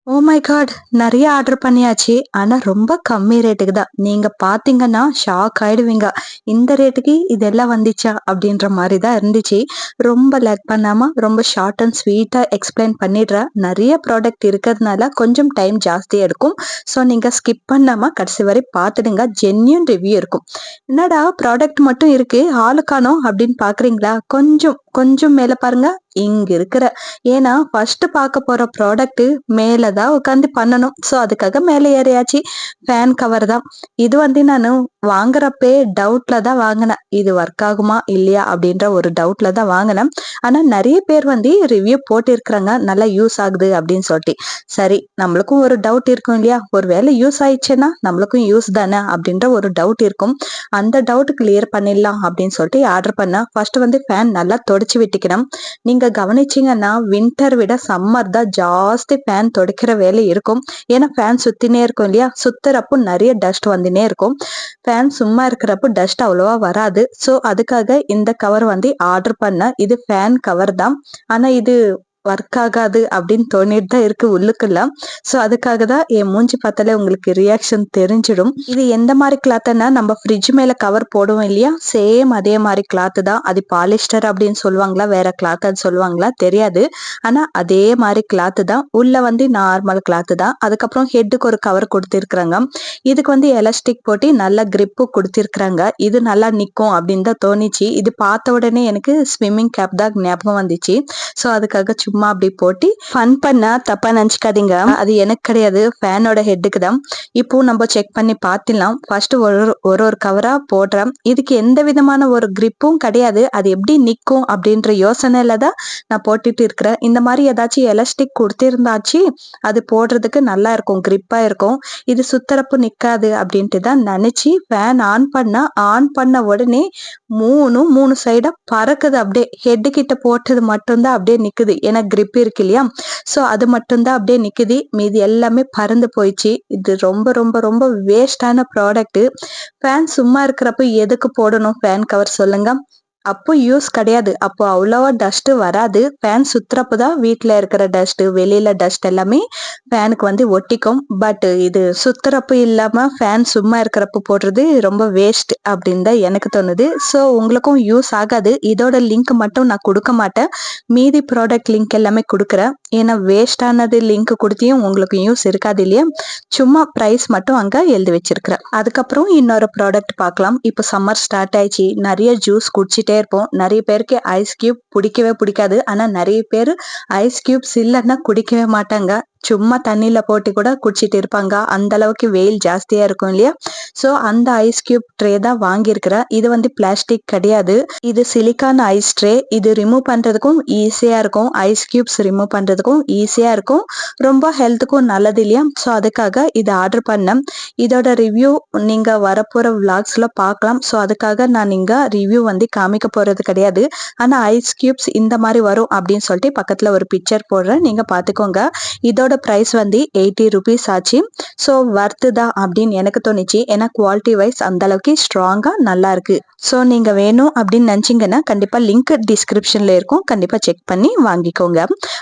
O my god! நெறைய order பண்ணியாச்சு. ஆனா ரொம்ப கம்மி ரேட்டுக்கு தான். நீங்க பார்த்தீங்கன்னா ஷாக் ஆயிடுவீங்க. இந்த ரேட்டுக்கு இதெல்லாம் வந்துச்சா? அப்படின்ற மாரி தான் இருந்துச்சு. ரொம்ப லேக் பண்ணாம ரொம்ப ஷார்ட் அண்ட் ஸ்வீட்டா எக்ஸ்பிளைன் பண்ணிடுறேன். நெறைய ப்ராடக்ட் இருக்கிறதுனால கொஞ்சம் டைம் ஜாஸ்தி எடுக்கும். ஸோ நீங்க ஸ்கிப் பண்ணாம கடைசி வரை பார்த்துடுங்க. ஜென்யூன் ரிவ்யூ இருக்கும். என்னடா ப்ராடக்ட் மட்டும் இருக்கு, ஆள காணோம் அப்படின்னு பார்க்குறீங்களா? கொஞ்சம் கொஞ்சம் மேல பாருங்க. இங்க இருக்கிற ஏன்னா ஃபர்ஸ்ட் பார்க்க போற ப்ராடக்ட் மேல தான் உட்காந்து பண்ணணும். ஸோ அதுக்காக மேல ஏறியாச்சு. ஃபேன் கவர் தான். இது வந்து நானு வாங்குறப்பயே டவுட்ல தான் வாங்குனேன். இது ஒர்க் ஆகுமா? இல்லையா? அப்படின்ற ஒரு டவுட்ல தான் வாங்குனேன். ஆனா நெறைய பேர் வந்து ரிவ்யூ போட்டிருக்கிறாங்க. நல்லா யூஸ் ஆகுது அப்படின்னு சொல்லிட்டு. சரி நம்மளுக்கும் ஒரு டவுட் இருக்கும் இல்லையா? ஒரு வேளை யூஸ் ஆயிடுச்சுன்னா நம்மளுக்கும் யூஸ் தானே அப்படின்ற ஒரு டவுட் இருக்கும். அந்த டவுட் கிளியர் பண்ணிடலாம் அப்படின்னு சொல்லிட்டு ஆர்டர் பண்ணேன். ஃபர்ஸ்ட் வந்து ஃபேன் நல்லா தொடச்சு விட்டுக்கிறேன். நீங்க கவனிச்சீங்கன்னா வின்டர் விட சம்மர் தான் ஜாஸ்தி ஃபேன் துடைக்கிற வேலை இருக்கும். ஏன்னா ஃபேன் சுத்தினே இருக்கும் இல்லையா? சுத்துறப்போ நிறைய டஸ்ட் வந்துனே இருக்கும். ஃபேன் சும்மா இருக்கிறப்போ டஸ்ட் அவ்வளவா வராது. ஸோ அதுக்காக இந்த கவர் வந்து ஆர்டர் பண்ணேன். இது ஃபேன் கவர் தான். ஆனா இது ஒர்க் ஆகாது அப்படின்னு தோணிட்டு தான் இருக்கு உள்ளுக்குள்ள. ஸோ அதுக்காக தான் என் மூஞ்சி பார்த்தாலே உங்களுக்கு ரியாக்ஷன் தெரிஞ்சிடும். இது எந்த மாதிரி கிளாத்னா நம்ம ஃப்ரிட்ஜ் மேல கவர் போடுவோம் இல்லையா? சேம் அதே மாதிரி கிளாத் தான். அது பாலிஸ்டர் அப்படின்னு சொல்லுவாங்களா, வேற கிளாத் சொல்லுவாங்களா தெரியாது. ஆனா அதே மாதிரி கிளாத் தான். உள்ள வந்து நார்மல் கிளாத் தான். அதுக்கப்புறம் ஹெட்டுக்கு ஒரு கவர் கொடுத்திருக்கிறாங்க. இதுக்கு வந்து எலாஸ்டிக் போட்டு நல்ல கிரிப்பு கொடுத்திருக்கிறாங்க. இது நல்லா நிக்கும் அப்படின்னு தான் தோணிச்சு. இது பார்த்த உடனே எனக்கு ஸ்விம்மிங் கேப் தான் ஞாபகம் வந்துச்சு. ஸோ அதுக்காக சும்மா அப்படி போட்டு ஃபன் பண்ணா தப்பா நினைச்சுக்காதீங்க. அது எனக்கு கிடையாது, ஃபேனோட ஹெட்டுக்கு தான். இப்போ நம்ம செக் பண்ணி பார்த்துலாம். ஃபர்ஸ்ட் ஒரு ஒரு ஒரு கவரா போடுறேன். இதுக்கு எந்த விதமான ஒரு கிரிப்பும் கிடையாது. அது எப்படி நிக்கும் அப்படின்ற யோசனையில தான் நான் போட்டுட்டு இருக்கிறேன். இந்த மாதிரி ஏதாச்சும் எலாஸ்டிக் கொடுத்திருந்தாச்சு அது போடுறதுக்கு நல்லா இருக்கும், கிரிப்பா இருக்கும். இது சுத்தரப்பு நிக்காது அப்படின்ட்டு தான் நினைச்சு ஃபேன் ஆன் பண்ண உடனே மூணு சைடா பறக்குது. அப்படியே ஹெட் கிட்ட போட்டது மட்டும்தான் அப்படியே நிக்குது. ஏன்னா கிரிப் இருக்கு இல்லையா? ஸோ அது மட்டும்தான் அப்படியே நிக்குது. மீதி எல்லாமே பறந்து போயிடுச்சு. இது ரொம்ப ரொம்ப ரொம்ப வேஸ்டான ப்ராடக்ட். ஃபேன் சும்மா இருக்கிறப்ப எதுக்கு போடணும் ஃபேன் கவர் சொல்லுங்க? அப்போ யூஸ் கிடையாது. அப்போ அவ்வளவா டஸ்ட் வராது. ஃபேன் சுத்துறப்ப தான் வீட்ல இருக்கிற டஸ்ட், வெளியில டஸ்ட் எல்லாமே ஃபேனுக்கு வந்து ஒட்டிக்கும். பட் இது சுத்துறப்ப இல்லாம ஃபேன் சும்மா இருக்கிறப்ப போடுறது ரொம்ப வேஸ்ட் அப்படின்னு தான் எனக்கு தோணுது. ஸோ உங்களுக்கும் யூஸ் ஆகாது. இதோட லிங்க் மட்டும் நான் கொடுக்க மாட்டேன். மீதி ப்ராடக்ட் லிங்க் எல்லாமே கொடுக்குறேன். ஏன்னா வேஸ்டானது லிங்க் கொடுத்தியும் உங்களுக்கு யூஸ் இருக்காது இல்லையா? சும்மா ப்ரைஸ் மட்டும் அங்க எழுதி வச்சிருக்கிறேன். அதுக்கப்புறம் இன்னொரு ப்ராடக்ட் பார்க்கலாம். இப்போ சம்மர் ஸ்டார்ட் ஆயிடுச்சு. நிறைய ஜூஸ் குடிச்சிட்டே இருப்போம். நிறைய பேருக்கு ஐஸ் கியூப் பிடிக்கவே பிடிக்காது. ஆனா நிறைய பேர் ஐஸ் கியூப்ஸ் இல்லைன்னா குடிக்கவே மாட்டாங்க. சும்மா தண்ணியில போட்டு கூட குடிச்சிட்டு இருப்பாங்க. அந்த அளவுக்கு வெயில் ஜாஸ்தியா இருக்கும் இல்லையா? ஸோ அந்த ஐஸ் கியூப் ட்ரே தான் வாங்கியிருக்கிறேன். இது வந்து பிளாஸ்டிக் கிடையாது. இது சிலிக்கான் ஐஸ் ட்ரே. இது ரிமூவ் பண்றதுக்கும் ஈஸியா இருக்கும். ஐஸ் கியூப்ஸ் ரிமூவ் பண்றதுக்கும் ஈஸியா இருக்கும். ரொம்ப ஹெல்த்துக்கும் நல்லது இல்லையா? ஸோ அதுக்காக இது ஆர்டர் பண்ணேன். இதோட ரிவ்யூ நீங்க வரப்போற விளாக்ஸ்ல பார்க்கலாம். ஸோ அதுக்காக நான் இங்க ரிவ்யூ வந்து காமிக்க போறது கிடையாது. ஆனா ஐஸ் கியூப்ஸ் இந்த மாதிரி வரும் அப்படின்னு சொல்லிட்டு பக்கத்துல ஒரு பிக்சர் போடுறேன், நீங்க பாத்துக்கோங்க. இதோட பிரைஸ் வந்து 80 rupees ஆச்சு. ஸோ வர்த்து தான் அப்படின்னு எனக்கு தோணுச்சு. ஏன்னா குவாலிட்டி வைஸ் அந்த அளவுக்கு ஸ்ட்ராங்கா நல்லா இருக்கு. ஸோ நீங்க வேணும் அப்படின்னு நினைச்சீங்கன்னா கண்டிப்பா லிங்க் டிஸ்கிரிப்ஷன்ல இருக்கும். கண்டிப்பா செக் பண்ணி வாங்கிக்கோங்க.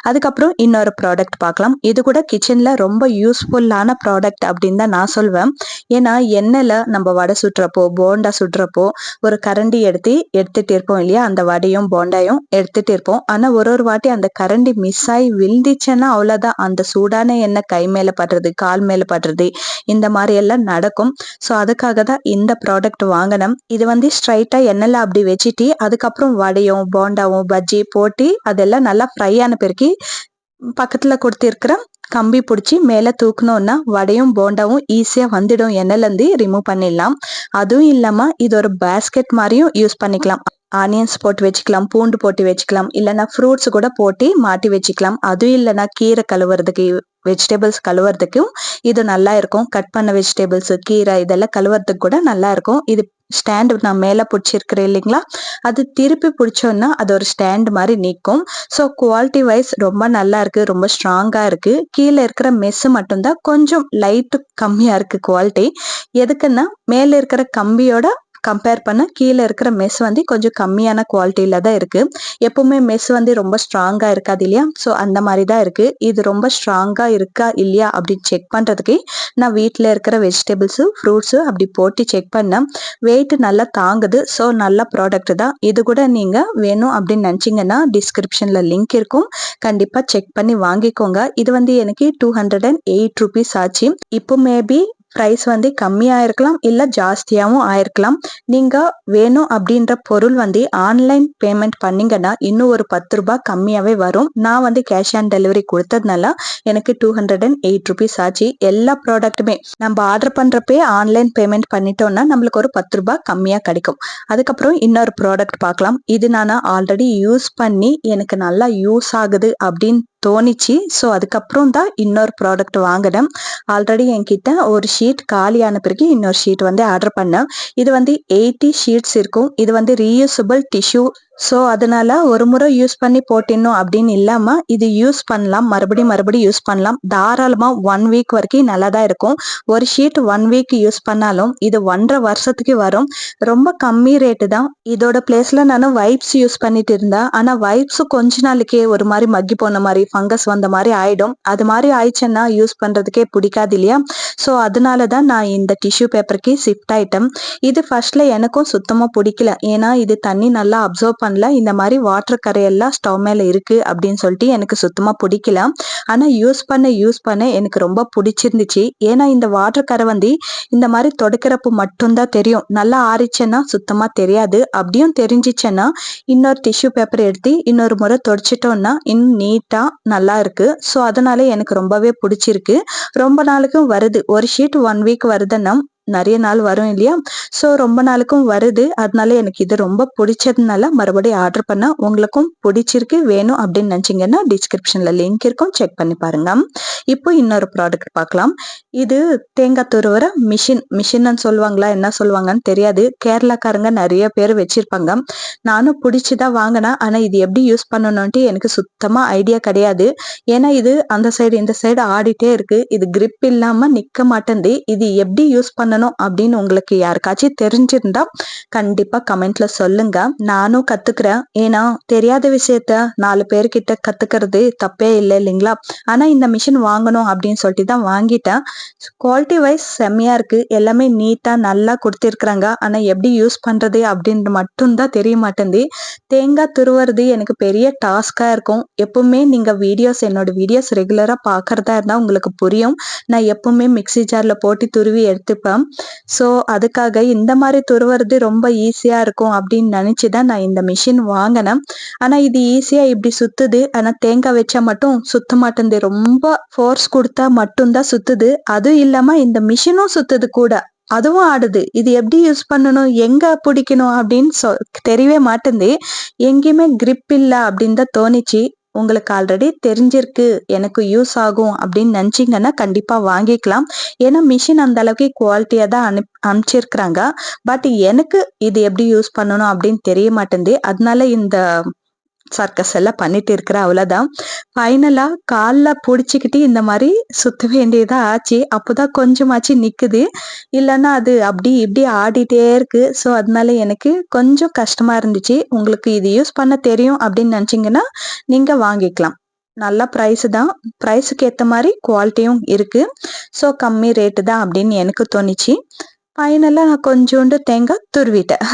அதுக்கப்புறம் இன்னொரு ப்ராடக்ட் பார்க்கலாம். இது கூட கிச்சன்ல ரொம்ப யூஸ்ஃபுல்லான ப்ராடக்ட் அப்படின்னு தான் நான் சொல்வேன். ஏன்னா எண்ணெயில நம்ம வடை சுடுறப்போ, போண்டா சுடுறப்போ ஒரு கரண்டி எடுத்துட்டு இருப்போம் இல்லையா? அந்த வடையும் போண்டாயும் எடுத்துட்டு இருப்போம். ஆனா ஒரு வாட்டி அந்த கரண்டி மிஸ் ஆகி விழுந்துச்சுன்னா அவ்வளவுதான். அந்த சூடான எண்ணெய் கை மேல படுறது, கால் மேல படுறது, இந்த மாதிரி எல்லாம் நடக்கும். ஸோ அதுக்காக தான் இந்த ப்ராடக்ட் வாங்கினேன். இது வந்து ஸ்ட்ரைட்டா எண்ணெயில அப்படி வச்சுட்டு அதுக்கப்புறம் வடையும் போண்டாவும் பஜ்ஜி போட்டு அதெல்லாம் நல்லா ஃப்ரை ஆன பிறகு பக்கத்துல கொடுத்திருக்கிற கம்பி பிடிச்சி மேல தூக்கணும்னா வடையும் போண்டாவும் ஈஸியா வந்துடும். எண்ணெயில இருந்து ரிமூவ் பண்ணிடலாம். அதுவும் இல்லாம இது ஒரு பேஸ்கெட் மாதிரியும் யூஸ் பண்ணிக்கலாம். ஆனியன்ஸ் போட்டு வச்சுக்கலாம், பூண்டு போட்டு வச்சுக்கலாம், இல்லைன்னா ஃப்ரூட்ஸ் கூட போட்டு மாட்டி வச்சுக்கலாம். அதுவும் இல்லைன்னா கீரை கழுவுறதுக்கு, வெஜிடபிள்ஸ் கழுவுறதுக்கும் இது நல்லா இருக்கும். கட் பண்ண வெஜிடபிள்ஸ், கீரை இதெல்லாம் கழுவுறதுக்கு கூட நல்லா இருக்கும். இது ஸ்டாண்டு நான் மேல பிடிச்சிருக்கிறேன் இல்லைங்களா? அது திருப்பி பிடிச்சோன்னா அது ஒரு ஸ்டாண்ட் மாதிரி நிற்கும். ஸோ குவாலிட்டி வைஸ் ரொம்ப நல்லா இருக்கு. ரொம்ப ஸ்ட்ராங்கா இருக்கு. கீழே இருக்கிற மெஸ் மட்டும்தான் கொஞ்சம் லைட்டு கம்மியா இருக்கு குவாலிட்டி. எதுக்குன்னா மேல இருக்கிற கம்பியோட கம்பேர் பண்ண கீழே இருக்கிற மெஸ் வந்து கொஞ்சம் கம்மியான குவாலிட்டியில தான் இருக்கு. எப்பவுமே மெஸ் வந்து ரொம்ப ஸ்ட்ராங்கா இருக்காது இல்லையா? ஸோ அந்த மாதிரி தான் இருக்கு. இது ரொம்ப ஸ்ட்ராங்கா இருக்கா இல்லையா அப்படின்னு செக் பண்றதுக்கு நான் வீட்டில் இருக்கிற வெஜிடபிள்ஸு ஃப்ரூட்ஸு அப்படி போட்டு செக் பண்ணேன். வெயிட் நல்லா தாங்குது. ஸோ நல்ல ப்ராடக்ட் தான். இது கூட நீங்க வேணும் அப்படின்னு நினச்சிங்கன்னா டிஸ்கிரிப்ஷன்ல லிங்க் இருக்கும். கண்டிப்பா செக் பண்ணி வாங்கிக்கோங்க. இது வந்து எனக்கு 208 ரூபீஸ் ஆச்சு. இப்போ மேபி பிரைஸ் வந்து கம்மியா இருக்கலாம், இல்ல ஜாஸ்தியாவும் ஆயிருக்கலாம். நீங்க வேணும் அப்படின்ற பொருள் வந்து ஆன்லைன் பேமெண்ட் பண்ணீங்கன்னா இன்னும் ஒரு 10 ரூபாய் கம்மியாவே வரும். நான் வந்து கேஷ் ஆன் டெலிவரி கொடுத்ததுனால எனக்கு 208 ரூபீஸ் ஆச்சு. எல்லா ப்ராடக்ட்டுமே நம்ம ஆர்டர் பண்றப்பே ஆன்லைன் பேமெண்ட் பண்ணிட்டோம்னா நம்மளுக்கு ஒரு 10 ரூபாய் கம்மியா கிடைக்கும். அதுக்கப்புறம் இன்னொரு ப்ராடக்ட் பார்க்கலாம். இது நான் ஆல்ரெடி யூஸ் பண்ணி எனக்கு நல்லா யூஸ் ஆகுது அப்படின்னு தோணிச்சு. ஸோ அதுக்கப்புறம் தான் இன்னொரு ப்ராடக்ட் வாங்கினேன். ஆல்ரெடி என்கிட்ட ஒரு ஷீட் காலியான பிறகு இன்னொரு ஷீட் வந்து ஆர்டர் பண்ணேன். இது வந்து 80 ஷீட்ஸ் இருக்கும். இது வந்து ரீயூசபிள் டிஷ்யூ. ஸோ அதனால ஒரு முறை யூஸ் பண்ணி போட்டிடணும் அப்படின்னு இல்லாம இது யூஸ் பண்ணலாம், மறுபடியும் யூஸ் பண்ணலாம். தாராளமா 1 வீக் வரைக்கும் நல்லா தான் இருக்கும். ஒரு ஷீட் 1 வீக் யூஸ் பண்ணாலும் இது 1.5 வருஷத்துக்கு வரும். ரொம்ப கம்மி ரேட்டு தான். இதோட பிளேஸ்ல நான் வைப்ஸ் யூஸ் பண்ணிட்டு இருந்தேன். ஆனா வைப்ஸ் கொஞ்ச நாளைக்கே ஒரு மாதிரி மக்கி போன மாதிரி ஃபங்கஸ் வந்த மாதிரி ஆயிடும். அது மாதிரி ஆயிடுச்சுன்னா யூஸ் பண்றதுக்கே பிடிக்காது இல்லையா? ஸோ அதனால தான் நான் இந்த டிஷ்யூ பேப்பருக்கு ஷிஃப்ட் ஆயிட்டேன். இது ஃபர்ஸ்ட்ல எனக்கும் சுத்தமா பிடிக்கல. ஏன்னா இது தண்ணி நல்லா அப்சர்வ் பண்ணல. இந்த மாதிரி வாட்டர் கரையெல்லாம் ஸ்டவ் மேல இருக்கு அப்படின்னு சொல்லிட்டு எனக்கு சுத்தமா பிடிக்கல. ஆனா யூஸ் பண்ண எனக்கு ரொம்ப பிடிச்சிருந்துச்சு. ஏன்னா இந்த வாட்டர் கரை வந்து இந்த மாதிரி தொடக்கிறப்ப மட்டும்தான் தெரியும். நல்லா ஆறிச்சுன்னா சுத்தமா தெரியாது. அப்படியும் தெரிஞ்சிச்சுன்னா இன்னொரு டிஷ்யூ பேப்பர் எடுத்து இன்னொரு முறை தொடச்சிட்டோம்னா இன்னும் நீட்டா நல்லா இருக்கு. ஸோ அதனால எனக்கு ரொம்பவே பிடிச்சிருக்கு. ரொம்ப நாளுக்கும் வருது. ஒரு ஷீட் 1 வீக் வருதுன்னா நிறைய நாள் வரும் இல்லையா? ஸோ ரொம்ப நாளுக்கும் வருது. அதனால எனக்கு இது ரொம்ப பிடிச்சதுனால மறுபடியும் ஆர்டர் பண்ண. உங்களுக்கும் பிடிச்சிருக்கு வேணும் அப்படின்னு நினைச்சீங்கன்னா டிஸ்கிரிப்ஷன்ல லிங்க் இருக்கும், செக் பண்ணி பாருங்க. இப்போ இன்னொரு ப்ராடக்ட் பார்க்கலாம். இது தேங்காய் துருவுற மிஷின்னு சொல்லுவாங்களா என்ன சொல்லுவாங்கன்னு தெரியாது. கேரளாக்காரங்க நிறைய பேர் வச்சிருப்பாங்க. நானும் பிடிச்சிதான் வாங்கினேன். ஆனா இது எப்படி யூஸ் பண்ணணும்ட்டு எனக்கு சுத்தமா ஐடியா கிடையாது. ஏன்னா இது அந்த சைடு இந்த சைடு ஆடிட்டே இருக்கு. இது கிரிப் இல்லாம நிக்க மாட்டேங்குது. இது எப்படி யூஸ் பண்ணணும் அப்படின்னு உங்களுக்கு யாருக்காச்சும் தெரிஞ்சிருந்தா கண்டிப்பா கமெண்ட்ல சொல்லுங்க. நானும் கத்துக்கிறேன். ஏன்னா தெரியாத விஷயத்த 4 பேர்கிட்ட கத்துக்கிறது தப்பே இல்லை இல்லைங்களா? ஆனா இந்த மிஷின் வாங்கணும் அப்படின்னு சொல்லிட்டு தான் வாங்கிட்டேன். குவாலிட்டி வைஸ் செம்மையா இருக்கு. எல்லாமே நீட்டா நல்லா கொடுத்திருக்கிறாங்க. ஆனா எப்படி யூஸ் பண்றது அப்படின்னு மட்டும்தான் தெரிய மாட்டேங்குது. தேங்காய் துருவுறது எனக்கு பெரிய டாஸ்கா இருக்கும். எப்பவுமே நீங்க என்னோட வீடியோஸ் ரெகுலரா பாக்குறதா இருந்தா உங்களுக்கு புரியும். நான் எப்பவுமே மிக்ஸி ஜார்ல போட்டு துருவி எடுத்துப்பேன். ஸோ அதுக்காக இந்த மாதிரி துருவுறது ரொம்ப ஈஸியா இருக்கும் அப்படின்னு நினைச்சுதான் நான் இந்த மிஷின் வாங்கினேன். ஆனா இது ஈஸியா இப்படி சுத்துது. ஆனா தேங்காய் வச்சா மட்டும் சுத்த மாட்டேங்குது. ரொம்ப ஃபோர்ஸ் கொடுத்தா மட்டும்தான் சுத்துது. அதுவும் இல்லாம இந்த மிஷினும் சுத்துது கூட. அதுவும் ஆடுது. இது எப்படி யூஸ் பண்ணணும், எங்க பிடிக்கணும் அப்படின்னு தெரியவே மாட்டேங்குது. எங்கேயுமே கிரிப் இல்ல அப்படின்னு தான் தோணிச்சு. உங்களுக்கு ஆல்ரெடி தெரிஞ்சிருக்கு, எனக்கு யூஸ் ஆகும் அப்படின்னு நினைச்சீங்கன்னா கண்டிப்பா வாங்கிக்கலாம். ஏன்னா மிஷின் அந்த அளவுக்கு குவாலிட்டியா தான் அனுப்பிச்சிருக்கிறாங்க. பட் எனக்கு இது எப்படி யூஸ் பண்ணணும் அப்படின்னு தெரிய மாட்டேங்குது. அதனால இந்த சர்க்கஸ் எல்லாம் பண்ணிட்டு இருக்கிற அவ்வளவுதான். ஃபைனலா கால்ல புடிச்சுக்கிட்டு இந்த மாதிரி சுத்த வேண்டியதா ஆச்சு. அப்போதான் கொஞ்சமாச்சு நிக்குது. இல்லைன்னா அது அப்படி இப்படி ஆடிட்டே இருக்கு. ஸோ அதனால எனக்கு கொஞ்சம் கஷ்டமா இருந்துச்சு. உங்களுக்கு இது யூஸ் பண்ண தெரியும் அப்படின்னு நினைச்சீங்கன்னா நீங்க வாங்கிக்கலாம். நல்ல பிரைஸ் தான். பிரைஸுக்கு ஏத்த மாதிரி குவாலிட்டியும் இருக்கு. ஸோ கம்மி ரேட்டு தான் அப்படின்னு எனக்கு தோணுச்சு. ஃபைனலா நான் கொஞ்சோண்டு தேங்காய் துருவிட்டேன்.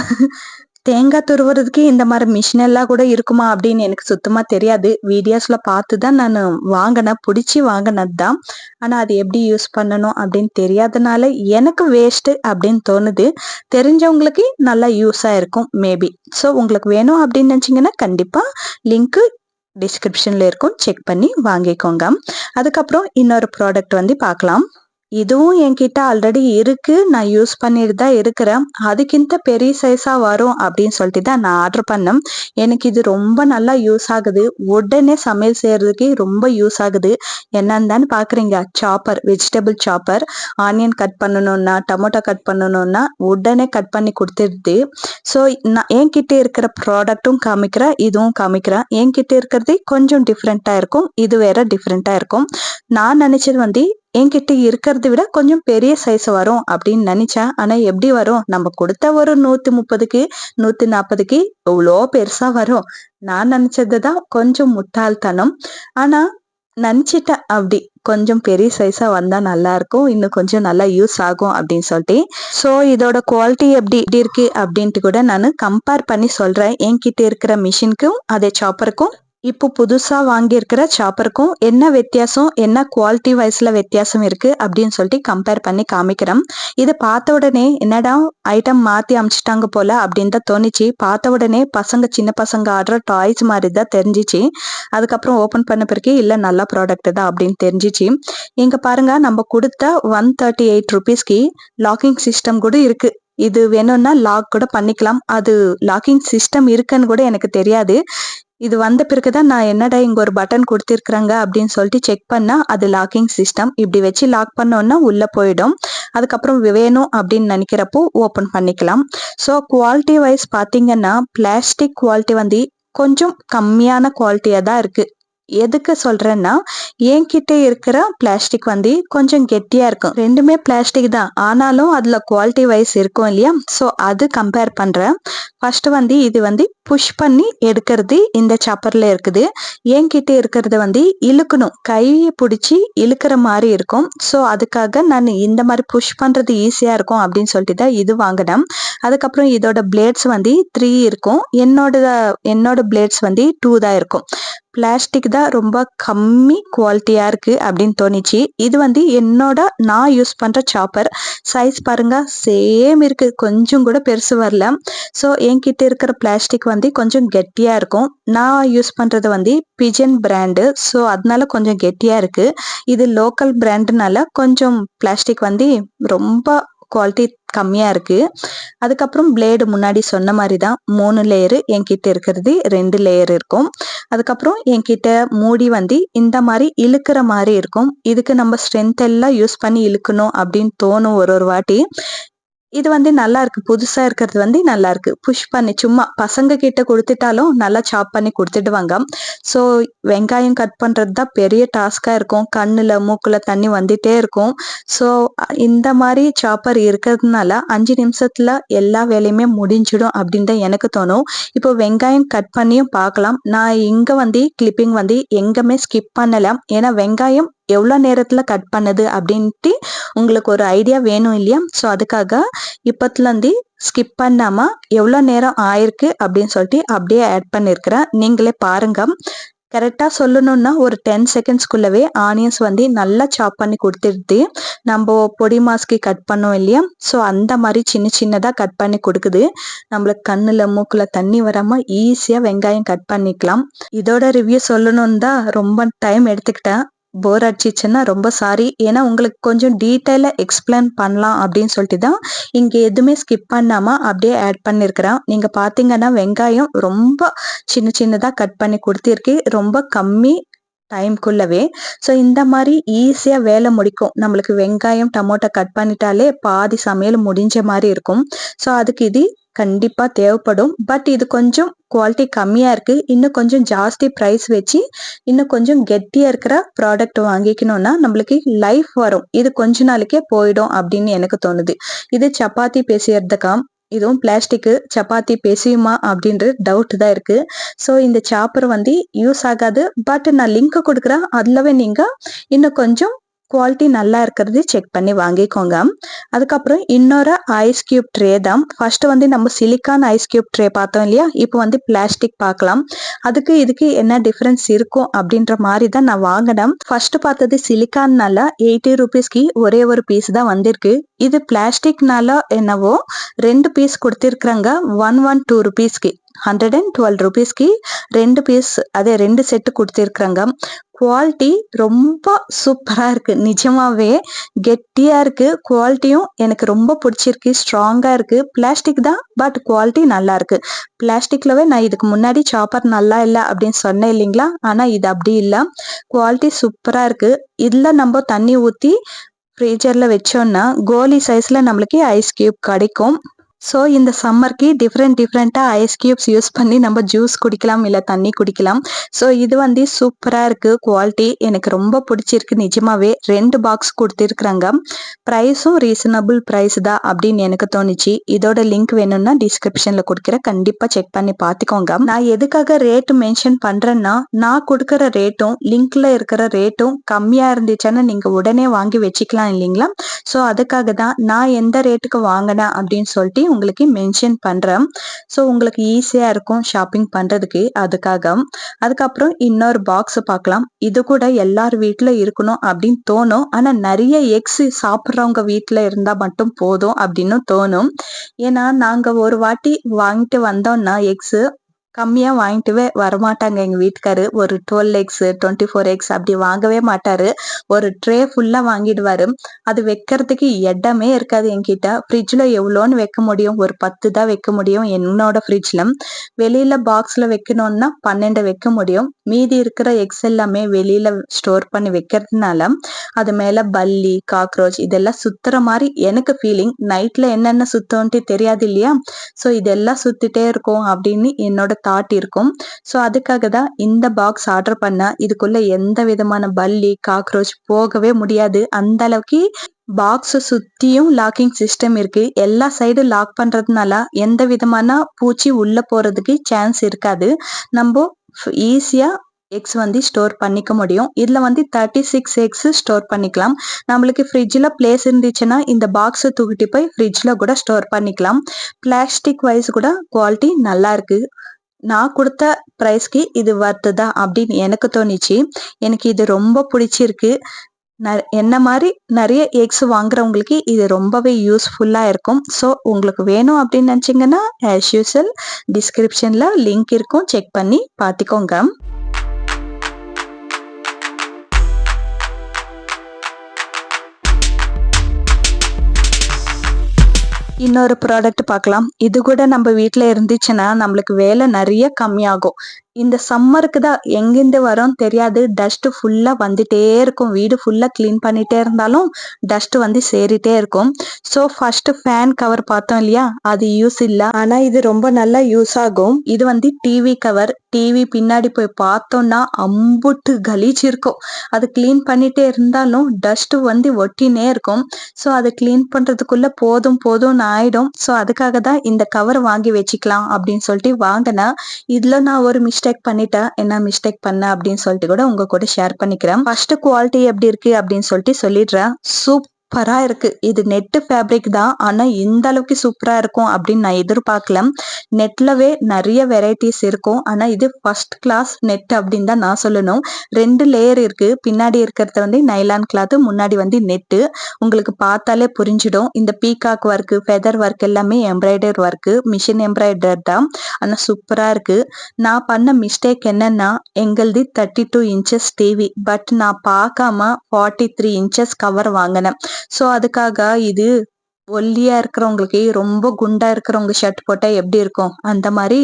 தேங்காய் துருவுறதுக்கு இந்த மாதிரி மிஷின் எல்லாம் கூட இருக்குமா அப்படின்னு எனக்கு சுத்தமா தெரியாது. வீடியோஸ்ல பார்த்துதான் நான் வாங்கினேன். பிடிச்சி வாங்கினது தான். ஆனா அது எப்படி யூஸ் பண்ணணும் அப்படின்னு தெரியாதனால எனக்கு வேஸ்ட் அப்படின்னு தோணுது. தெரிஞ்சவங்களுக்கு நல்லா யூஸா இருக்கும் மேபி. ஸோ உங்களுக்கு வேணும் அப்படின்னு நினைச்சீங்கன்னா கண்டிப்பா லிங்க் டிஸ்கிரிப்ஷன்ல இருக்கும், செக் பண்ணி வாங்கிக்கோங்க. அதுக்கப்புறம் இன்னொரு ப்ராடக்ட் வந்து பார்க்கலாம். இதுவும் என்கிட்ட ஆல்ரெடி இருக்கு. நான் யூஸ் பண்ணிட்டு தான் இருக்கிறேன். அதுக்கிட்ட பெரிய சைஸா வரும் அப்படின்னு சொல்லிட்டு தான் நான் ஆர்டர் பண்ணேன். எனக்கு இது ரொம்ப நல்லா யூஸ் ஆகுது. உடனே சமையல் செய்யறதுக்கு ரொம்ப யூஸ் ஆகுது. என்னன்னு தானே பாக்குறீங்க? Chopper, vegetable chopper. Onion cut பண்ணணும்னா, டொமேட்டோ கட் பண்ணணும்னா உடனே கட் பண்ணி கொடுத்துருது. ஸோ நான் என்கிட்ட இருக்கிற ப்ராடக்ட்டும் காமிக்கிறேன், இதுவும் காமிக்கிறேன். என்கிட்ட இருக்கிறது கொஞ்சம் டிஃப்ரெண்டா இருக்கும், இது வேற டிஃப்ரெண்டா இருக்கும். நான் நினைச்சது வந்து என்கிட்ட இருக்கிறத விட கொஞ்சம் பெரிய சைஸ் வரும் அப்படின்னு நினைச்சேன். ஆனா எப்படி வரும்? நம்ம கொடுத்த ஒரு 130க்கு 140க்கு இவ்வளோ பெருசா வரும். நான் நினைச்சதுதான் கொஞ்சம் முட்டாள்தனம். ஆனா நினைச்சிட்டேன் அப்படி கொஞ்சம் பெரிய சைஸா வந்தா நல்லா இருக்கும், இன்னும் கொஞ்சம் நல்லா யூஸ் ஆகும் அப்படின்னு சொல்லிட்டு. ஸோ இதோட குவாலிட்டி எப்படி எப்படி இருக்கு அப்படின்ட்டு கூட நான் கம்பேர் பண்ணி சொல்றேன். என்கிட்ட இருக்கிற மிஷினுக்கும் அதே சாப்பருக்கும் இப்போ புதுசா வாங்கியிருக்கிற சாப்பருக்கும் என்ன வித்தியாசம், என்ன குவாலிட்டி வைஸ்ல வித்தியாசம் இருக்கு அப்படின்னு சொல்லிட்டு கம்பேர் பண்ணி காமிக்கிறேன். இதை பார்த்த உடனே என்னடா ஐட்டம் மாத்தி அமைச்சிட்டாங்க போல அப்படின்னு தான் தோணுச்சு. பார்த்த உடனே சின்ன பசங்க ஆடுற டாய்ஸ் மாதிரி தான் தெரிஞ்சிச்சு. அதுக்கப்புறம் ஓபன் பண்ண பிறகு இல்ல நல்ல ப்ராடக்ட் தான் அப்படின்னு தெரிஞ்சிச்சு. இங்க பாருங்க, நம்ம கொடுத்த 138 ருபீஸ்க்கு லாக்கிங் சிஸ்டம் கூட இருக்கு. இது வேணும்னா லாக் கூட பண்ணிக்கலாம். அது லாக்கிங் சிஸ்டம் இருக்குன்னு கூட எனக்கு தெரியாது. இது வந்த பிறகுதான் நான் என்னடா இங்க ஒரு பட்டன் கொடுத்திருக்கிறாங்க அப்படின்னு சொல்லிட்டு செக் பண்ணா அது லாக்கிங் சிஸ்டம். இப்படி வச்சு லாக் பண்ணோம்னா உள்ள போயிடும். அதுக்கப்புறம் வேணும் அப்படின்னு நினைக்கிறப்போ ஓபன் பண்ணிக்கலாம். ஸோ குவாலிட்டி வைஸ் பாத்தீங்கன்னா பிளாஸ்டிக் குவாலிட்டி வந்து கொஞ்சம் கம்மியான குவாலிட்டியா தான் இருக்கு. எதுக்கு சொல்றேன்னா, என்கிட்ட இருக்கிற பிளாஸ்டிக் வந்து கொஞ்சம் கெட்டியா இருக்கும். ரெண்டுமே பிளாஸ்டிக் தான், ஆனாலும் அதுல குவாலிட்டி வைஸ் இருக்கும் இல்லையா? ஸோ அது கம்பேர் பண்றேன். ஃபர்ஸ்ட் வந்து இது வந்து புஷ் பண்ணி எடுக்கிறது இந்த சாப்பர்ல இருக்குது. என்கிட்ட இருக்கிறது வந்து இழுக்கணும், கையை பிடிச்சி இழுக்கிற மாதிரி இருக்கும். ஸோ அதுக்காக நான் இந்த மாதிரி புஷ் பண்றது ஈஸியா இருக்கும் அப்படின்னு சொல்லிட்டு தான் இது வாங்கினேன். அதுக்கப்புறம் இதோட பிளேட்ஸ் வந்து 3 இருக்கும். என்னோட பிளேட்ஸ் வந்து 2 தான் இருக்கும். பிளாஸ்டிக் தான் ரொம்ப கம்மி குவாலிட்டியா இருக்கு அப்படின்னு தோணுச்சு. இது வந்து நான் யூஸ் பண்ற சாப்பர் சைஸ் பாருங்க, சேம் இருக்கு, கொஞ்சம் கூட பெருசு வரல. ஸோ என்கிட்ட இருக்கிற பிளாஸ்டிக் வந்து கொஞ்சம் கெட்டியா இருக்கும். நான் யூஸ் பண்றது வந்து பிஜன் பிராண்டு, ஸோ அதனால கொஞ்சம் கெட்டியா இருக்கு. இது லோக்கல் பிராண்டுனால கொஞ்சம் பிளாஸ்டிக் வந்து ரொம்ப குவாலிட்டி கம்மியா இருக்கு. அதுக்கப்புறம் பிளேடு முன்னாடி சொன்ன மாதிரி தான் 3 லேயரு, என்கிட்ட இருக்கிறது 2 லேயர் இருக்கும். அதுக்கப்புறம் என்கிட்ட மூடி வந்து இந்த மாதிரி இழுக்கிற மாதிரி இருக்கும். இதுக்கு நம்ம ஸ்ட்ரென்த் எல்லாம் யூஸ் பண்ணி இழுக்கணும் அப்படின்னு தோணும் ஒரு வாட்டி. இது வந்து நல்லா இருக்கு, புதுசா இருக்கிறது வந்து நல்லா இருக்கு. புஷ் பண்ணி சும்மா பசங்க கிட்ட கொடுத்துட்டாலும் நல்லா சாப் பண்ணி கொடுத்துடுவாங்க. ஸோ வெங்காயம் கட் பண்றது தான் பெரிய டாஸ்கா இருக்கும். கண்ணுல மூக்குல தண்ணி வந்துட்டே இருக்கும். ஸோ இந்த மாதிரி சாப்பர் இருக்கிறதுனால 5 நிமிஷத்துல எல்லா வேலையுமே முடிஞ்சிடும் அப்படின்னு தான் எனக்கு தோணும். இப்போ வெங்காயம் கட் பண்ணியும் பார்க்கலாம். நான் இங்க வந்து கிளிப்பிங் வந்து எங்கேயுமே ஸ்கிப் பண்ணல. ஏன்னா வெங்காயம் எவ்வளோ நேரத்துல கட் பண்ணுது அப்படின்ட்டு உங்களுக்கு ஒரு ஐடியா வேணும் இல்லையா? ஸோ அதுக்காக இப்பத்துலேருந்து ஸ்கிப் பண்ணாம எவ்வளோ நேரம் ஆயிருக்கு அப்படின்னு சொல்லிட்டு அப்படியே ஆட் பண்ணியிருக்கிறேன். நீங்களே பாருங்க. கரெக்டா சொல்லணும்னா ஒரு 10 செகண்ட்ஸ்குள்ளவே ஆனியன்ஸ் வந்து நல்லா சாப் பண்ணி கொடுத்துடுது. நம்ம பொடி மாஸ்க்கு கட் பண்ணோம் இல்லையா? ஸோ அந்த மாதிரி சின்ன சின்னதா கட் பண்ணி கொடுக்குது. நம்மளுக்கு கண்ணுல மூக்குல தண்ணி வராம ஈஸியா வெங்காயம் கட் பண்ணிக்கலாம். இதோட ரிவ்யூ சொல்லணும்னு தான் ரொம்ப டைம் எடுத்துக்கிட்டேன். போர் அடிச்சிச்சுன்னா ரொம்ப சாரி. ஏன்னா உங்களுக்கு கொஞ்சம் டீட்டெயிலா எக்ஸ்பிளைன் பண்ணலாம் அப்படின்னு சொல்லிட்டு தான் இங்க எதுவுமே ஸ்கிப் பண்ணாம அப்படியே ஆட் பண்ணிருக்கிறேன். நீங்க பாத்தீங்கன்னா வெங்காயம் ரொம்ப சின்ன சின்னதா கட் பண்ணி கொடுத்திருக்கு, ரொம்ப கம்மி டைம்குள்ளவே. ஸோ இந்த மாதிரி ஈஸியா வேலை முடிக்கும். நம்மளுக்கு வெங்காயம் டமோட்டா கட் பண்ணிட்டாலே பாதி சமையல் முடிஞ்ச மாதிரி இருக்கும். ஸோ அதுக்கு இது கண்டிப்பா தேவைப்படும். பட் இது கொஞ்சம் குவாலிட்டி கம்மியா இருக்கு. இன்னும் கொஞ்சம் ஜாஸ்தி பிரைஸ் வச்சு இன்னும் கொஞ்சம் கெட்டியா இருக்கிற ப்ராடக்ட் வாங்கிக்கணும்னா நம்மளுக்கு லைஃப் வரும். இது கொஞ்ச நாளைக்கே போயிடும் அப்படின்னு எனக்கு தோணுது. இது சப்பாத்தி பேசியறதுக்கா, இதுவும் பிளாஸ்டிக் சப்பாத்தி பேசியுமா அப்படின்ற டவுட் தான் இருக்கு. ஸோ இந்த சாப்பர் வந்து யூஸ் ஆகாது. பட் நான் லிங்க் கொடுக்குறேன், அதுலவே நீங்க இன்னும் கொஞ்சம் குவாலிட்டி நல்லா இருக்கிறது செக் பண்ணி வாங்கிக்கோங்க. அதுக்கப்புறம் இன்னொரு ஐஸ் கியூப் ட்ரே தான். ஃபர்ஸ்ட் வந்து நம்ம சிலிக்கான் ஐஸ் கியூப் ட்ரே பார்த்தோம் இல்லையா? இப்போ வந்து பிளாஸ்டிக் பார்க்கலாம். அதுக்கு இதுக்கு என்ன டிஃபரன்ஸ் இருக்கும் அப்படின்ற மாதிரி தான் நான் வாங்கினேன். ஃபர்ஸ்ட் பார்த்தது சிலிக்கான்னால 80 ருபீஸ்க்கு ஒரே ஒரு பீஸ் தான் வந்திருக்கு. இது பிளாஸ்டிக்னால என்னவோ 2 பீஸ் கொடுத்திருக்கிறாங்க 112 ருபீஸ்க்கு. 112 ருபீஸ்க்கு 2 பீஸ், அதே 2 செட்டு கொடுத்திருக்கிறாங்க. குவாலிட்டி ரொம்ப சூப்பரா இருக்கு. நிஜமாவே கெட்டியா இருக்கு. குவாலிட்டியும் எனக்கு ரொம்ப பிடிச்சிருக்கு. ஸ்ட்ராங்கா இருக்கு. பிளாஸ்டிக் தான், பட் குவாலிட்டி நல்லா இருக்கு. பிளாஸ்டிக்லவே நான் இதுக்கு முன்னாடி சாப்பர் நல்லா இல்லை அப்படின்னு சொன்னேன் இல்லைங்களா? ஆனா இது அப்படி இல்லை, குவாலிட்டி சூப்பரா இருக்கு. இதுல நம்ம தண்ணி ஊத்தி ஃப்ரீஜர்ல வச்சோம்னா கோலி சைஸ்ல நம்மளுக்கு ஐஸ் கியூப் கிடைக்கும். ஸோ இந்த சம்மருக்கு டிஃப்ரெண்ட்டா ஐஸ் கியூப்ஸ் யூஸ் பண்ணி நம்ம ஜூஸ் குடிக்கலாம், இல்ல தண்ணி குடிக்கலாம். ஸோ இது வந்து சூப்பரா இருக்கு குவாலிட்டி. எனக்கு ரொம்ப பிடிச்சிருக்கு நிஜமாவே. 2 பாக்ஸ் குடுத்திருக்காங்க. பிரைஸும் ரீசனபிள் பிரைஸ் தான் அப்படின்னு எனக்கு தோணுச்சு. இதோட லிங்க் வேணும்னா டிஸ்கிரிப்ஷன்ல குடுக்கிறேன். கண்டிப்பா செக் பண்ணி பார்த்துக்கோங்க. நான் எதுக்காக ரேட் மென்ஷன் பண்றேன்னா, நான் குடுக்குற ரேட்டும் லிங்க்ல இருக்கிற ரேட்டும் கம்மியா இருந்துச்சுன்னா நீங்க உடனே வாங்கி வச்சுக்கலாம் இல்லைங்களா? ஸோ அதுக்காக தான் நான் எந்த ரேட்டுக்கு வாங்கினேன் அப்படின்னு சொல்லிட்டு உங்களுக்கு மென்ஷன் பண்றேன். ஸோ உங்களுக்கு ஈஸியா இருக்கும் ஷாப்பிங் பண்றதுக்கு அதுக்காக. அதுக்கப்புறம் இன்னொரு பாக்ஸ் பார்க்கலாம். இது கூட எல்லார் வீட்ல இருக்கணும் அப்படின்னு தோணும். ஆனா நிறைய எக்ஸ் சாப்பிட்றவங்க வீட்ல இருந்தா மட்டும் போதும் அப்படின்னு தோணும். ஏன்னா நாங்க ஒரு வாட்டி வாங்கிட்டு வந்தோம்னா எக்ஸ் கம்மியா வாங்கிட்டுவே வரமாட்டாங்க எங்க வீட்டுக்காரு. ஒரு 12 எக்ஸ் 24 எக்ஸ் அப்படி வாங்கவே மாட்டாரு. ஒரு ட்ரே ஃபுல்லா வாங்கிடுவாரு. அது வைக்கிறதுக்கு இடமே இருக்காது என்கிட்ட. ஃப்ரிட்ஜ்ல எவ்வளோன்னு வைக்க முடியும்? ஒரு 10 தான் வைக்க முடியும் என்னோட ஃப்ரிட்ஜ்ல. வெளியில பாக்ஸ்ல வைக்கணும்னா 12 வைக்க முடியும். மீதி இருக்கிற எக்ஸ் எல்லாமே வெளியில ஸ்டோர் பண்ணி வைக்கிறதுனால அது மேல பல்லி, காக்ரோச் இதெல்லாம் சுத்துற மாதிரி எனக்கு ஃபீலிங். நைட்ல என்னென்ன சுத்தம்ன்ட்டு தெரியாது இல்லையா? ஸோ இதெல்லாம் சுத்திட்டே இருக்கும் அப்படின்னு என்னோட தாட் இருக்கும். ஸோ அதுக்காக தான் இந்த பாக்ஸ் ஆர்டர் பண்ண. இதுக்குள்ள எந்த விதமான பல்லி, காக்ரோச் போகவே முடியாது. அந்த அளவுக்கு பாக்ஸ் சுத்தியும் லாக்கிங் சிஸ்டம் இருக்கு. எல்லா சைடும் லாக் பண்றதுனால எந்த விதமான பூச்சி உள்ள போறதுக்கு சான்ஸ் இருக்காது. நம்ம ஈஸியா எக்ஸ் வந்து ஸ்டோர் பண்ணிக்க முடியும். இதுல வந்து 36 எக்ஸ் ஸ்டோர் பண்ணிக்கலாம். நம்மளுக்கு ஃப்ரிட்ஜ்ல பிளேஸ் இருந்துச்சுன்னா இந்த பாக்ஸ் தூக்கிட்டு போய் ஃப்ரிட்ஜ்ல கூட ஸ்டோர் பண்ணிக்கலாம். பிளாஸ்டிக் வைஸ் கூட குவாலிட்டி நல்லா இருக்கு. நான் கொடுத்த பிரைஸ்க்கு இது வர்த்துதா அப்படின்னு எனக்கு தோணுச்சு. எனக்கு இது ரொம்ப பிடிச்சிருக்கு. என்ன மாதிரி நிறைய எக்ஸ் வாங்குறவங்களுக்கு இது ரொம்பவே யூஸ்ஃபுல்லா இருக்கும். ஸோ உங்களுக்கு வேணும் அப்படின்னு நினைச்சீங்கன்னா ஆஸ் யூசுவல் டிஸ்கிரிப்ஷன்ல லிங்க் இருக்கும். செக் பண்ணி பார்த்துக்கோங்க. இன்னொரு ப்ராடக்ட் பார்க்கலாம். இது கூட நம்ம வீட்ல இருந்துச்சுன்னா நம்மளுக்கு வேலை நிறைய கம்மியாகும். இந்த சம்மருக்கு தான் எங்கிருந்து வரும் தெரியாது. டஸ்ட் ஃபுல்லா வந்துட்டே இருக்கும். வீடு ஃபுல்லா கிளீன் பண்ணிட்டே இருந்தாலும் டஸ்ட் வந்து சேரிட்டே இருக்கும். ஸோ ஃபர்ஸ்ட் ஃபேன் கவர் பார்த்தோம் இல்லையா? அது யூஸ் இல்ல. ஆனா இது ரொம்ப நல்லா யூஸ் ஆகும். இது வந்து டிவி கவர். டிவி பின்னாடி போய் பார்த்தோம்னா அம்புட்டு கலீஜ் இருக்கும். அது கிளீன் பண்ணிட்டே இருந்தாலும் டஸ்ட் வந்து ஒட்டினே இருக்கும். ஸோ அதை கிளீன் பண்றதுக்குள்ள போதும்னு ஆயிடும். ஸோ அதுக்காக தான் இந்த கவர் வாங்கி வச்சுக்கலாம் அப்படின்னு சொல்லிட்டு வாங்கினேன். இதுல நான் ஒரு மிஸ்டேக் பண்ணிட்டேன். என்ன மிஸ்டேக் பண்ண அப்படின்னு சொல்லிட்டு கூட உங்க கூட ஷேர் பண்ணிக்கிறேன். ஃபர்ஸ்ட் குவாலிட்டி எப்படி இருக்கு அப்படின்னு சொல்லிட்டு சொல்லிடுறேன். சூப்பரா இருக்கு. இது நெட் ஃபேப்ரிக் தான். ஆனா இந்த அளவுக்கு சூப்பரா இருக்கும் அப்படின்னு நான் எதிர்பார்க்கல. நெட்லவே நிறைய வெரைட்டிஸ் இருக்கும். ஆனா இது ஃபர்ஸ்ட் கிளாஸ் நெட் அப்படின்னு தான் நான் சொல்லணும். 2 லேயர் இருக்கு. பின்னாடி இருக்கிறது வந்து நைலான் கிளாத், முன்னாடி வந்து நெட்டு. உங்களுக்கு பார்த்தாலே புரிஞ்சிடும். இந்த பீகாக் ஒர்க், ஃபெதர் ஒர்க் எல்லாமே எம்ப்ராய்டர் ஒர்க், மிஷின் எம்ப்ராய்டர் தான். ஆனா சூப்பரா இருக்கு. நான் பண்ண மிஸ்டேக் என்னன்னா எங்களது 32 இன்ச்சஸ் டிவி. பட் நான் பார்க்காம 43 இன்ச்சஸ் கவர் வாங்கினேன். ஸோ அதுக்காக இது ஒல்லியா இருக்கிறவங்களுக்கு, ரொம்ப குண்டா இருக்கிறவங்க ஷர்ட் போட்டா எப்படி இருக்கும்? அந்த மாதிரி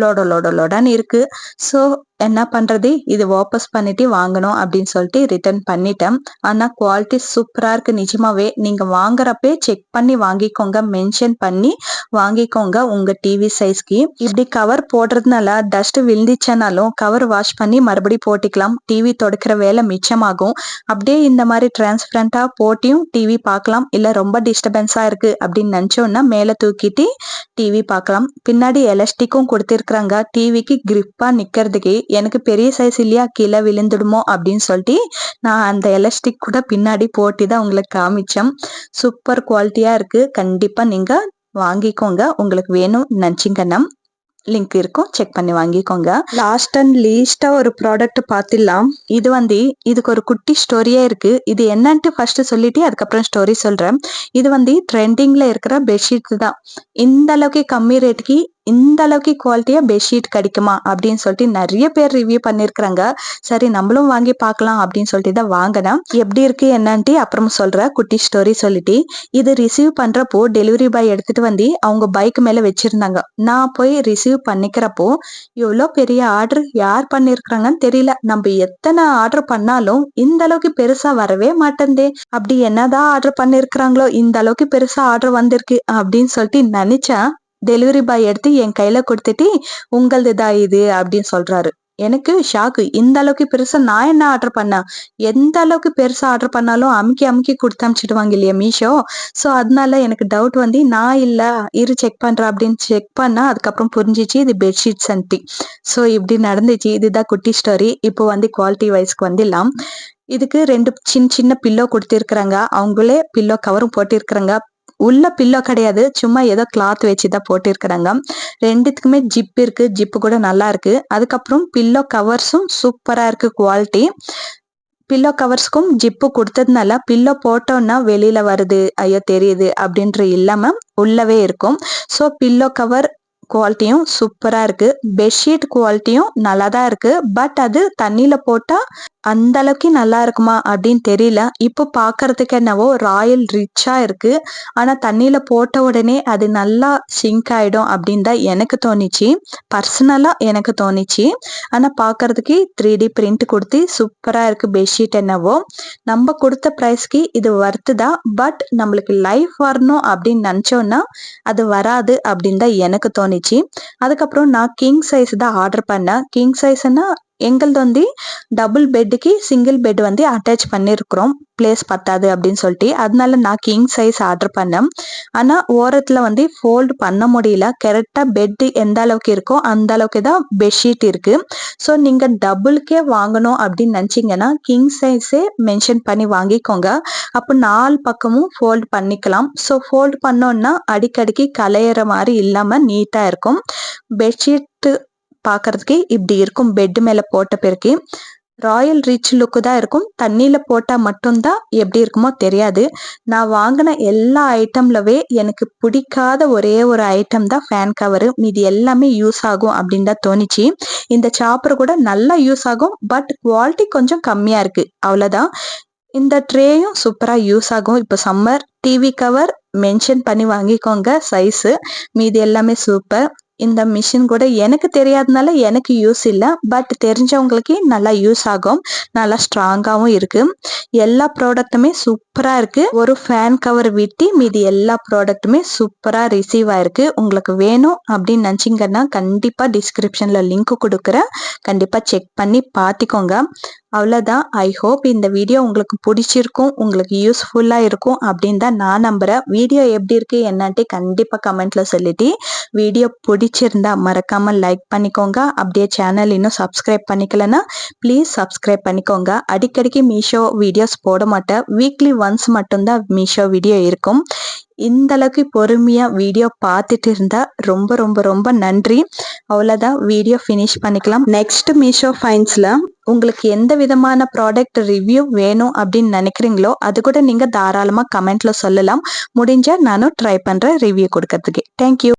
லொடன்னு இருக்கு. ஸோ என்ன பண்றது? இது வாபஸ் பண்ணிட்டு வாங்கணும் அப்படின்னு சொல்லிட்டு ரிட்டர்ன் பண்ணிட்டேன். ஆனா குவாலிட்டி சூப்பரா இருக்கு நிஜமாவே. நீங்க வாங்குறப்பே செக் பண்ணி வாங்கிக்கோங்க. மென்ஷன் பண்ணி வாங்கிக்கோங்க உங்க டிவி சைஸ்க்கு. இப்படி கவர் போடுறதுனால டஸ்ட் விழுந்துச்சுனாலும் கவர் வாஷ் பண்ணி மறுபடியும் போட்டுக்கலாம். டிவி துடைக்கிற வேலை மிச்சமாகும். அப்படியே இந்த மாதிரி டிரான்ஸ்பரண்டா போட்டியும் டிவி பார்க்கலாம். இல்ல ரொம்ப டிஸ்டர்பன்ஸா இருக்கு அப்படின்னு நினைச்சோம்னா மேல தூக்கிட்டு டிவி பார்க்கலாம். பின்னாடி எலாஸ்டிக்கும் கொடுத்திருக்காங்க டிவிக்கு கிரிப்பா நிக்கிறதுக்கு. எனக்கு பெரிய சைஸ் இல்லையா, கீழே விழுந்துடுமோ அப்படின்னு சொல்லிட்டு நான் அந்த எலாஸ்டிக் கூட பின்னாடி போட்டு தான் உங்களுக்கு காமிச்சேன். சூப்பர் குவாலிட்டியா இருக்கு. கண்டிப்பா நீங்க வாங்கிக்கோங்க. உங்களுக்கு வேணும் நினைச்சீங்கன்னா லிங்க் இருக்கும். செக் பண்ணி வாங்கிக்கோங்க. லாஸ்ட் அண்ட் லீஸ்டா ஒரு ப்ராடக்ட் பார்த்துடலாம். இது வந்து இதுக்கு ஒரு குட்டி ஸ்டோரியே இருக்கு. இது என்னன்ட்டு ஃபர்ஸ்ட் சொல்லிட்டு அதுக்கப்புறம் ஸ்டோரி சொல்றேன். இது வந்து ட்ரெண்டிங்ல இருக்கிற பெட்ஷீட் தான். இந்த அளவுக்கு கம்மி ரேட்டுக்கு இந்த அளவுக்கு குவாலிட்டியா பெட்ஷீட் கிடைக்குமா அப்படின்னு சொல்லிட்டு நிறைய பேர் ரிவ்யூ பண்ணிருக்காங்க. சரி நம்மளும் வாங்கி பார்க்கலாம் அப்படின்னு சொல்லிட்டு தான் வாங்கினேன். எப்படி இருக்கு என்னன்ட்டு அப்புறம் சொல்றேன் குட்டி ஸ்டோரி சொல்லிட்டு. இது ரிசீவ் பண்றப்போ டெலிவரி பாய் எடுத்துட்டு வந்து அவங்க பைக் மேல வச்சிருந்தாங்க. நான் போய் ரிசீவ் பண்ணிக்கிறப்போ எவ்வளோ பெரிய ஆர்டர் யார் பண்ணிருக்காங்கன்னு தெரியல. நம்ம எத்தனை ஆர்டர் பண்ணாலும் இந்த அளவுக்கு பெருசா வரவே மாட்டேந்தே. அப்படி என்னதான் ஆர்டர் பண்ணிருக்கிறாங்களோ இந்த அளவுக்கு பெருசா ஆர்டர் வந்திருக்கு அப்படின்னு சொல்லிட்டு நினைச்சேன். டெலிவரி பாய் எடுத்து என் கையில கொடுத்துட்டு உங்களது தான் இது அப்படின்னு சொல்றாரு. எனக்கு ஷாக்கு. இந்த அளவுக்கு பெருசா நான் என்ன ஆர்டர் பண்ணேன்? எந்த அளவுக்கு பெருசா ஆர்டர் பண்ணாலும் அமுக்கி அமுக்கி கொடுத்து அனுப்பிச்சிடுவாங்க இல்லையா மீஷோ. சோ அதனால எனக்கு டவுட் வந்து நான் இல்ல இரு செக் பண்றேன் அப்படின்னு செக் பண்ணா அதுக்கப்புறம் புரிஞ்சிச்சு இது பெட்ஷீட் சன்டி. சோ இப்படி நடந்துச்சு. இதுதான் குட்டி ஸ்டோரி. இப்போ வந்து குவாலிட்டி வைஸ்க்கு வந்துடலாம். இதுக்கு 2 சின்ன சின்ன பில்லோ கொடுத்திருக்கிறாங்க. அவங்களே பில்லோ கவரும் போட்டிருக்கிறாங்க. உள்ள பில்லோ கிடையாது. சும்மா ஏதோ கிளாத் வச்சுதான் போட்டிருக்கிறாங்க. 2த்துக்குமே ஜிப் இருக்கு. ஜிப்பு கூட நல்லா இருக்கு. அதுக்கப்புறம் பில்லோ கவர்ஸும் சூப்பரா இருக்கு குவாலிட்டி. பில்லோ கவர்ஸ்க்கும் ஜிப்பு கொடுத்ததுனால பில்லோ போட்டோம்னா வெளியில வருது ஐயோ தெரியுது அப்படின்ற இல்லாம உள்ளவே இருக்கும். சோ பில்லோ கவர் குவாலிட்டியும் சூப்பரா இருக்கு. பெட்ஷீட் குவாலிட்டியும் நல்லா தான் இருக்கு. பட் அது தண்ணியில போட்டா அந்த அளவுக்கு நல்லா இருக்குமா அப்படின்னு தெரியல. இப்போ பாக்குறதுக்கு என்னவோ ராயல் ரிச்சா இருக்கு. ஆனா தண்ணியில போட்ட உடனே அது நல்லா சிங்க் ஆயிடும் அப்படின்னு தான் எனக்கு தோணிச்சு. பர்சனலா எனக்கு தோணிச்சு. ஆனா பாக்குறதுக்கு 3D பிரிண்ட் கொடுத்து சூப்பரா இருக்கு பெட்ஷீட் என்னவோ. நம்ம கொடுத்த பிரைஸ்க்கு இது வர்த்து தான். பட் நம்மளுக்கு லைஃப் வரணும் அப்படின்னு நினைச்சோம்னா அது வராது அப்படின்னு தான் எனக்கு தோணிச்சு. அதுக்கப்புறம் நான் கிங் சைஸ் தான் ஆர்டர் பண்ணேன். கிங் சைஸ்னா எங்களது வந்து டபுள் பெட்டுக்கு சிங்கிள் பெட் வந்து அட்டாச் பண்ணிருக்கிறோம். பிளேஸ் பத்தாது அப்படின்னு சொல்லிட்டு அதனால நான் கிங் சைஸ் ஆர்டர் பண்ணேன். ஆனா ஓரத்துல வந்து ஃபோல்ட் பண்ண முடியல. கரெக்டா பெட் எந்த அளவுக்கு இருக்கோ அந்த அளவுக்கு தான் பெட்ஷீட் இருக்கு. ஸோ நீங்க டபுள்கே வாங்கணும் அப்படின்னு நினைச்சீங்கன்னா கிங் சைஸே மென்ஷன் பண்ணி வாங்கிக்கோங்க. அப்போ 4 பக்கமும் ஃபோல்ட் பண்ணிக்கலாம். ஸோ ஃபோல்ட் பண்ணோம்னா அடிக்கடிக்கு கலையிற மாதிரி இல்லாம நீட்டா இருக்கும். பெட்ஷீட் பாக்குறதுக்கு இப்படி இருக்கும். பெட் மேல போட்ட பிறகு ராயல் ரிச் லுக்கு தான் இருக்கும். தண்ணியில போட்டா மட்டும்தான் எப்படி இருக்குமோ தெரியாது. நான் வாங்கின எல்லா ஐட்டம்லவே எனக்கு பிடிக்காத ஒரே ஒரு ஐட்டம் தான் ஃபேன் கவரு. மீதி எல்லாமே யூஸ் ஆகும் அப்படின்னு தான் தோணிச்சு. இந்த சாப்பர் கூட நல்லா யூஸ் ஆகும். பட் குவாலிட்டி கொஞ்சம் கம்மியா இருக்கு அவ்வளவுதான். இந்த ட்ரேயும் சூப்பரா யூஸ் ஆகும். இப்போ சம்மர். டிவி கவர் மென்ஷன் பண்ணி வாங்கிக்கோங்க சைஸ். மீதி எல்லாமே சூப்பர். இந்த மிஷின் கூட எனக்கு தெரியாதனால எனக்கு யூஸ் இல்ல. பட் தெரிஞ்சவங்களுக்கு நல்லா யூஸ் ஆகும். நல்லா ஸ்ட்ராங்காவும் இருக்கு. எல்லா ப்ராடக்ட்டுமே சூப்பரா இருக்கு. ஒரு ஃபேன் கவர் விட்டு மீதி எல்லா ப்ராடக்ட்டுமே சூப்பரா ரிசீவ் ஆயிருக்கு. உங்களுக்கு வேணும் அப்படின்னு நினைச்சீங்கன்னா கண்டிப்பா டிஸ்கிரிப்ஷன்ல லிங்க் கொடுக்குறேன். கண்டிப்பா செக் பண்ணி பார்த்துக்கோங்க. அவ்வளவுதான். ஐ ஹோப் இந்த வீடியோ உங்களுக்கு பிடிச்சிருக்கும். உங்களுக்கு யூஸ்ஃபுல்லா இருக்கும் அப்படின்னு தான் நான் நம்புறேன். வீடியோ எப்படி இருக்கு என்னன்ட்டு கண்டிப்பா கமெண்ட்ல சொல்லிட்டு வீடியோ பிடிச்சிருந்தா மறக்காம லைக் பண்ணிக்கோங்க. அப்படியே சேனல் இன்னும் சப்ஸ்கிரைப் பண்ணிக்கலன்னா ப்ளீஸ் சப்ஸ்கிரைப் பண்ணிக்கோங்க. அடிக்கடிக்கு மீஷோ வீடியோஸ் போட மாட்டேன். வீக்லி ஒன்ஸ் மட்டும்தான் மீஷோ வீடியோ இருக்கும். இந்த அளவுக்கு பொறுமையா வீடியோ பார்த்துட்டு இருந்தா ரொம்ப ரொம்ப ரொம்ப நன்றி. அவ்வளவுதான். வீடியோ ஃபினிஷ் பண்ணிக்கலாம். நெக்ஸ்ட் மீஷோ ஃபைன்ஸ்ல உங்களுக்கு எந்த விதமான ப்ராடக்ட் ரிவ்யூ வேணும் அப்படின்னு நினைக்கிறீங்களோ அது கூட நீங்க தாராளமா கமெண்ட்ல சொல்லலாம். முடிஞ்சா நானும் ட்ரை பண்றேன் ரிவ்யூ கொடுக்கறதுக்கு. தேங்க்யூ.